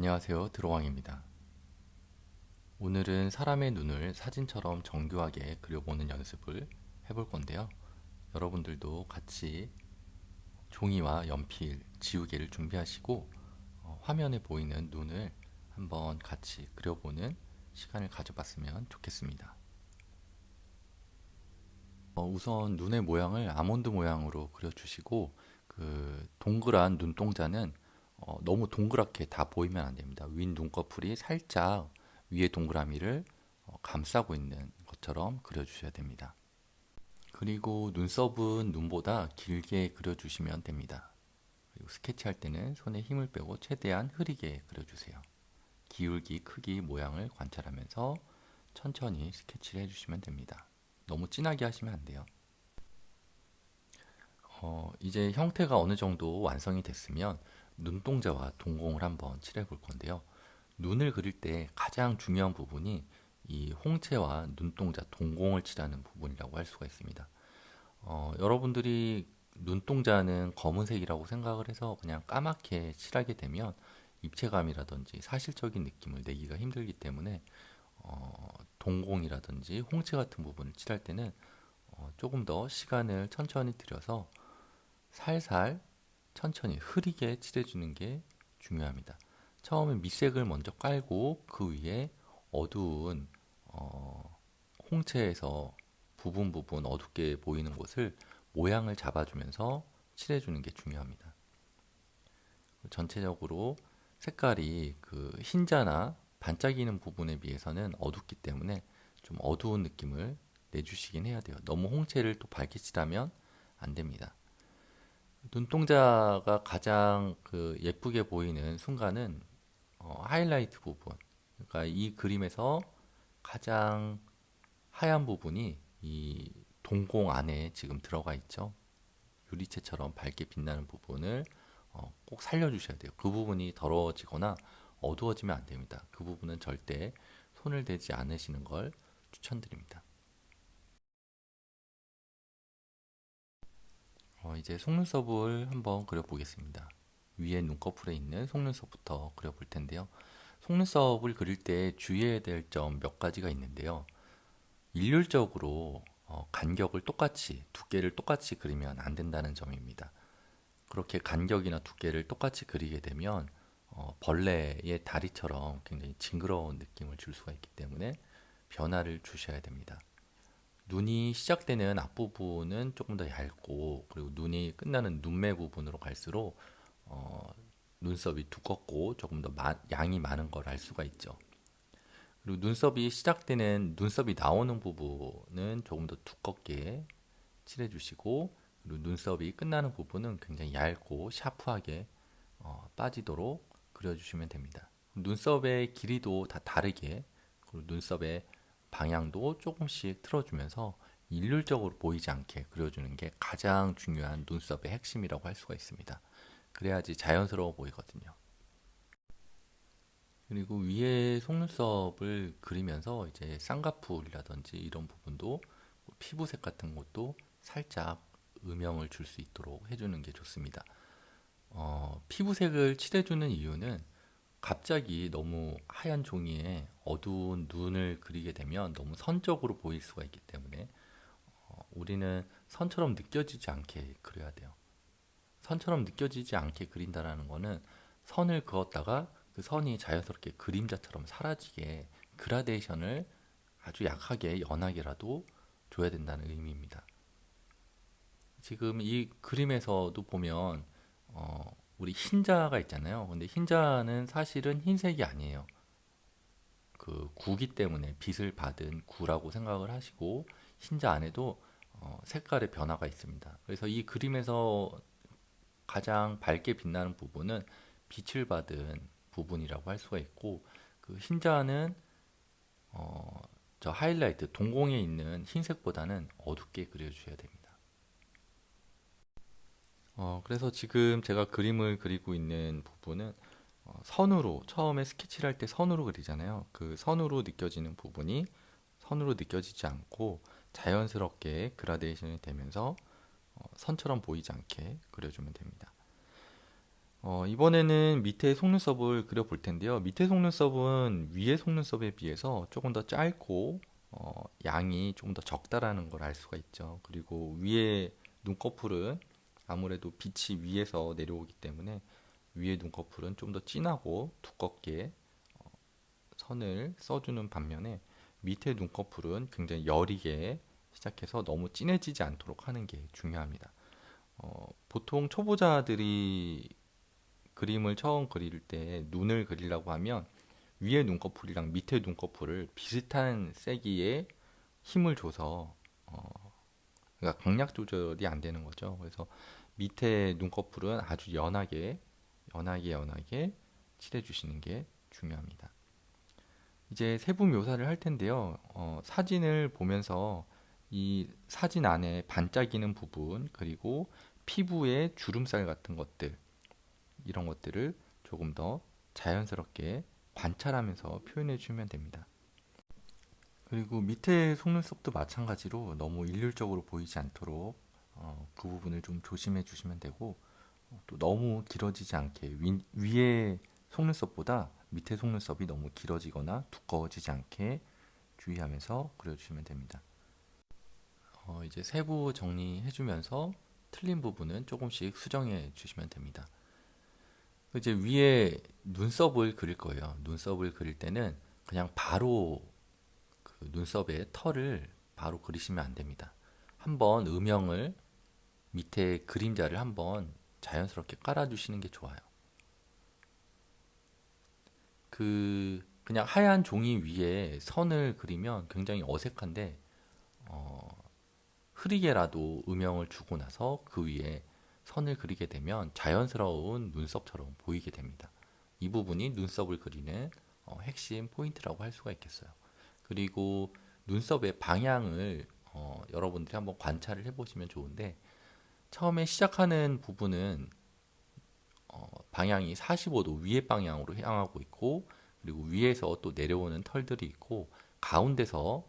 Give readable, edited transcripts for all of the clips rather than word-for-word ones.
안녕하세요, 드로왕입니다. 오늘은 사람의 눈을 사진처럼 정교하게 그려보는 연습을 해볼 건데요. 여러분들도 같이 종이와 연필, 지우개를 준비하시고 화면에 보이는 눈을 한번 같이 그려보는 시간을 가져봤으면 좋겠습니다. 우선 눈의 모양을 아몬드 모양으로 그려주시고 동그란 눈동자는 너무 동그랗게 다 보이면 안 됩니다. 윗 눈꺼풀이 살짝 위에 동그라미를 감싸고 있는 것처럼 그려주셔야 됩니다. 그리고 눈썹은 눈보다 길게 그려주시면 됩니다. 그리고 스케치할 때는 손에 힘을 빼고 최대한 흐리게 그려주세요. 기울기, 크기, 모양을 관찰하면서 천천히 스케치를 해주시면 됩니다. 너무 진하게 하시면 안 돼요. 이제 형태가 어느 정도 완성이 됐으면 눈동자와 동공을 한번 칠해 볼 건데요. 눈을 그릴 때 가장 중요한 부분이 이 홍채와 눈동자 동공을 칠하는 부분이라고 할 수가 있습니다. 여러분들이 눈동자는 검은색이라고 생각을 해서 그냥 까맣게 칠하게 되면 입체감이라든지 사실적인 느낌을 내기가 힘들기 때문에 동공이라든지 홍채 같은 부분을 칠할 때는 조금 더 시간을 천천히 들여서 살살 천천히 흐리게 칠해주는 게 중요합니다. 처음에 밑색을 먼저 깔고 그 위에 어두운 홍채에서 부분 부분 어둡게 보이는 곳을 모양을 잡아주면서 칠해주는 게 중요합니다. 전체적으로 색깔이 그 흰자나 반짝이는 부분에 비해서는 어둡기 때문에 좀 어두운 느낌을 내주시긴 해야 돼요. 너무 홍채를 또 밝게 칠하면 안 됩니다. 눈동자가 가장 예쁘게 보이는 순간은 하이라이트 부분. 그러니까 이 그림에서 가장 하얀 부분이 이 동공 안에 지금 들어가 있죠. 유리체처럼 밝게 빛나는 부분을 꼭 살려주셔야 돼요. 그 부분이 더러워지거나 어두워지면 안 됩니다. 그 부분은 절대 손을 대지 않으시는 걸 추천드립니다. 이제 속눈썹을 한번 그려보겠습니다. 위에 눈꺼풀에 있는 속눈썹부터 그려볼 텐데요. 속눈썹을 그릴 때 주의해야 될 점 몇 가지가 있는데요. 일률적으로 간격을 똑같이, 두께를 똑같이 그리면 안 된다는 점입니다. 그렇게 간격이나 두께를 똑같이 그리게 되면 벌레의 다리처럼 굉장히 징그러운 느낌을 줄 수가 있기 때문에 변화를 주셔야 됩니다. 눈이 시작되는 앞부분은 조금 더 얇고 그리고 눈이 끝나는 눈매 부분으로 갈수록 어, 눈썹이 두껍고 조금 더 양이 많은 걸 알 수가 있죠. 그리고 눈썹이 시작되는 눈썹이 나오는 부분은 조금 더 두껍게 칠해주시고 그리고 눈썹이 끝나는 부분은 굉장히 얇고 샤프하게 빠지도록 그려주시면 됩니다. 눈썹의 길이도 다 다르게 그리고 눈썹의 방향도 조금씩 틀어주면서 일률적으로 보이지 않게 그려주는 게 가장 중요한 눈썹의 핵심이라고 할 수가 있습니다. 그래야지 자연스러워 보이거든요. 그리고 위에 속눈썹을 그리면서 이제 쌍꺼풀이라든지 이런 부분도 피부색 같은 것도 살짝 음영을 줄 수 있도록 해주는 게 좋습니다. 피부색을 칠해주는 이유는 갑자기 너무 하얀 종이에 어두운 눈을 그리게 되면 너무 선적으로 보일 수가 있기 때문에 우리는 선처럼 느껴지지 않게 그려야 돼요. 선처럼 느껴지지 않게 그린다라는 거는 선을 그었다가 그 선이 자연스럽게 그림자처럼 사라지게 그라데이션을 아주 약하게 연하게라도 줘야 된다는 의미입니다. 지금 이 그림에서도 보면 우리 흰자가 있잖아요. 근데 흰자는 사실은 흰색이 아니에요. 그 구기 때문에 빛을 받은 구라고 생각을 하시고 흰자 안에도 색깔의 변화가 있습니다. 그래서 이 그림에서 가장 밝게 빛나는 부분은 빛을 받은 부분이라고 할 수가 있고 그 흰자는 어, 저 하이라이트 동공에 있는 흰색보다는 어둡게 그려주셔야 됩니다. 그래서 지금 제가 그림을 그리고 있는 부분은 선으로 처음에 스케치를 할 때 선으로 그리잖아요. 그 선으로 느껴지는 부분이 선으로 느껴지지 않고 자연스럽게 그라데이션이 되면서 선처럼 보이지 않게 그려주면 됩니다. 이번에는 밑에 속눈썹을 그려볼 텐데요. 밑에 속눈썹은 위에 속눈썹에 비해서 조금 더 짧고 양이 조금 더 적다라는 걸 알 수가 있죠. 그리고 위에 눈꺼풀은 아무래도 빛이 위에서 내려오기 때문에 위에 눈꺼풀은 좀 더 진하고 두껍게 선을 써주는 반면에 밑에 눈꺼풀은 굉장히 여리게 시작해서 너무 진해지지 않도록 하는 게 중요합니다. 보통 초보자들이 그림을 처음 그릴 때 눈을 그리려고 하면 위에 눈꺼풀이랑 밑에 눈꺼풀을 비슷한 세기에 힘을 줘서 그러니까 강약 조절이 안 되는 거죠. 그래서 밑에 눈꺼풀은 아주 연하게 칠해 주시는 게 중요합니다. 이제 세부 묘사를 할 텐데요. 사진을 보면서 이 사진 안에 반짝이는 부분 그리고 피부의 주름살 같은 것들 이런 것들을 조금 더 자연스럽게 관찰하면서 표현해 주면 됩니다. 그리고 밑에 속눈썹도 마찬가지로 너무 일률적으로 보이지 않도록 그 부분을 좀 조심해 주시면 되고 또 너무 길어지지 않게 위에 속눈썹보다 밑에 속눈썹이 너무 길어지거나 두꺼워지지 않게 주의하면서 그려주시면 됩니다. 이제 세부 정리해 주면서 틀린 부분은 조금씩 수정해 주시면 됩니다. 이제 위에 눈썹을 그릴 거예요. 눈썹을 그릴 때는 그냥 바로 그 눈썹의 털을 바로 그리시면 안 됩니다. 한번 음영을 밑에 그림자를 한번 자연스럽게 깔아주시는 게 좋아요. 그냥 하얀 종이 위에 선을 그리면 굉장히 어색한데 흐리게라도 음영을 주고 나서 그 위에 선을 그리게 되면 자연스러운 눈썹처럼 보이게 됩니다. 이 부분이 눈썹을 그리는 핵심 포인트라고 할 수가 있겠어요. 그리고 눈썹의 방향을 여러분들이 한번 관찰을 해보시면 좋은데 처음에 시작하는 부분은 방향이 45도 위의 방향으로 향하고 있고 그리고 위에서 또 내려오는 털들이 있고 가운데서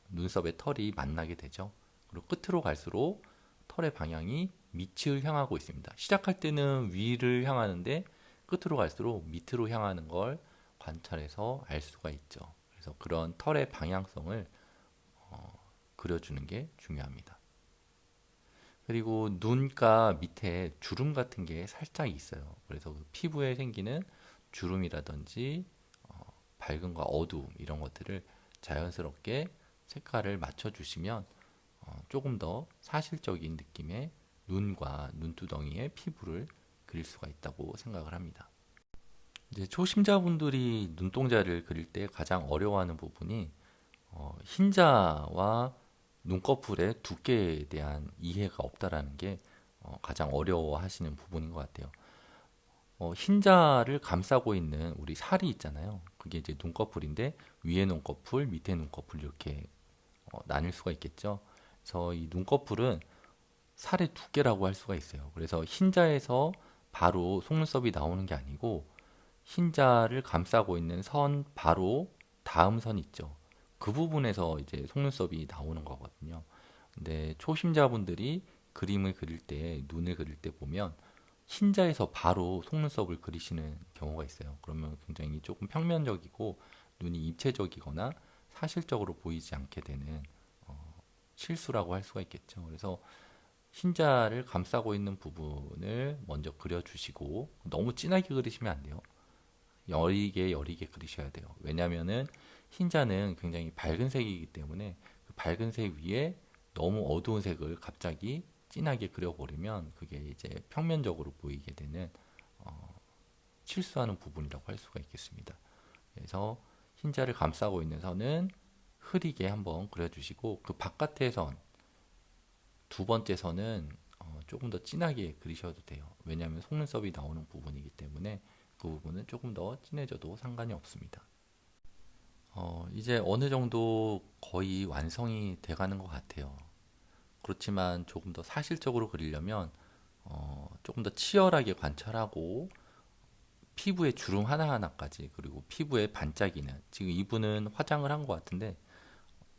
눈썹의 털이 만나게 되죠. 그리고 끝으로 갈수록 털의 방향이 밑을 향하고 있습니다. 시작할 때는 위를 향하는데 끝으로 갈수록 밑으로 향하는 걸 관찰해서 알 수가 있죠. 그래서 그런 털의 방향성을 그려주는 게 중요합니다. 그리고 눈가 밑에 주름 같은 게 살짝 있어요. 그래서 그 피부에 생기는 주름이라든지 밝음과 어두움 이런 것들을 자연스럽게 색깔을 맞춰주시면 조금 더 사실적인 느낌의 눈과 눈두덩이의 피부를 그릴 수가 있다고 생각을 합니다. 이제 초심자분들이 눈동자를 그릴 때 가장 어려워하는 부분이 흰자와 눈꺼풀의 두께에 대한 이해가 없다라는 게 가장 어려워하시는 부분인 것 같아요. 흰자를 감싸고 있는 우리 살이 있잖아요. 그게 이제 눈꺼풀인데 위에 눈꺼풀, 밑에 눈꺼풀 이렇게 나뉠 수가 있겠죠. 그래서 이 눈꺼풀은 살의 두께라고 할 수가 있어요. 그래서 흰자에서 바로 속눈썹이 나오는 게 아니고 흰자를 감싸고 있는 선 바로 다음 선 있죠. 그 부분에서 이제 속눈썹이 나오는 거거든요. 근데 초심자분들이 그림을 그릴 때, 눈을 그릴 때 보면 흰자에서 바로 속눈썹을 그리시는 경우가 있어요. 그러면 굉장히 조금 평면적이고 눈이 입체적이거나 사실적으로 보이지 않게 되는 실수라고 할 수가 있겠죠. 그래서 흰자를 감싸고 있는 부분을 먼저 그려주시고 너무 진하게 그리시면 안 돼요. 여리게 그리셔야 돼요. 왜냐면은 흰자는 굉장히 밝은 색이기 때문에 그 밝은 색 위에 너무 어두운 색을 갑자기 진하게 그려버리면 그게 이제 평면적으로 보이게 되는 실수하는 부분이라고 할 수가 있겠습니다. 그래서 흰자를 감싸고 있는 선은 흐리게 한번 그려주시고 그 바깥의 선, 두 번째 선은 조금 더 진하게 그리셔도 돼요. 왜냐하면 속눈썹이 나오는 부분이기 때문에 그 부분은 조금 더 진해져도 상관이 없습니다. 이제 어느 정도 거의 완성이 돼가는 것 같아요. 그렇지만 조금 더 사실적으로 그리려면 조금 더 치열하게 관찰하고 피부의 주름 하나하나까지 그리고 피부에 반짝이는 지금 이분은 화장을 한 것 같은데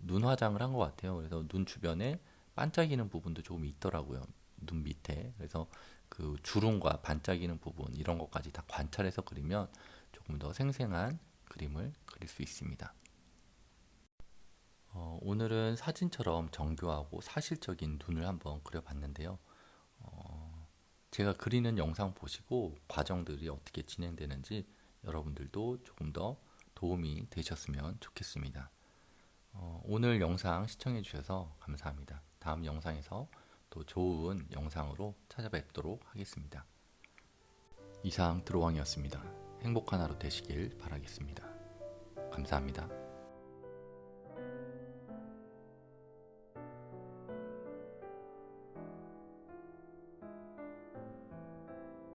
눈 화장을 한 것 같아요. 그래서 눈 주변에 반짝이는 부분도 조금 있더라고요. 눈 밑에. 그래서 그 주름과 반짝이는 부분 이런 것까지 다 관찰해서 그리면 조금 더 생생한 그림을 그릴 수 있습니다. 오늘은 사진처럼 정교하고 사실적인 눈을 한번 그려봤는데요. 제가 그리는 영상 보시고 과정들이 어떻게 진행되는지 여러분들도 조금 더 도움이 되셨으면 좋겠습니다. 오늘 영상 시청해 주셔서 감사합니다. 다음 영상에서 또 좋은 영상으로 찾아뵙도록 하겠습니다. 이상 드로왕이었습니다. 행복한 하루 되시길 바라겠습니다. 감사합니다.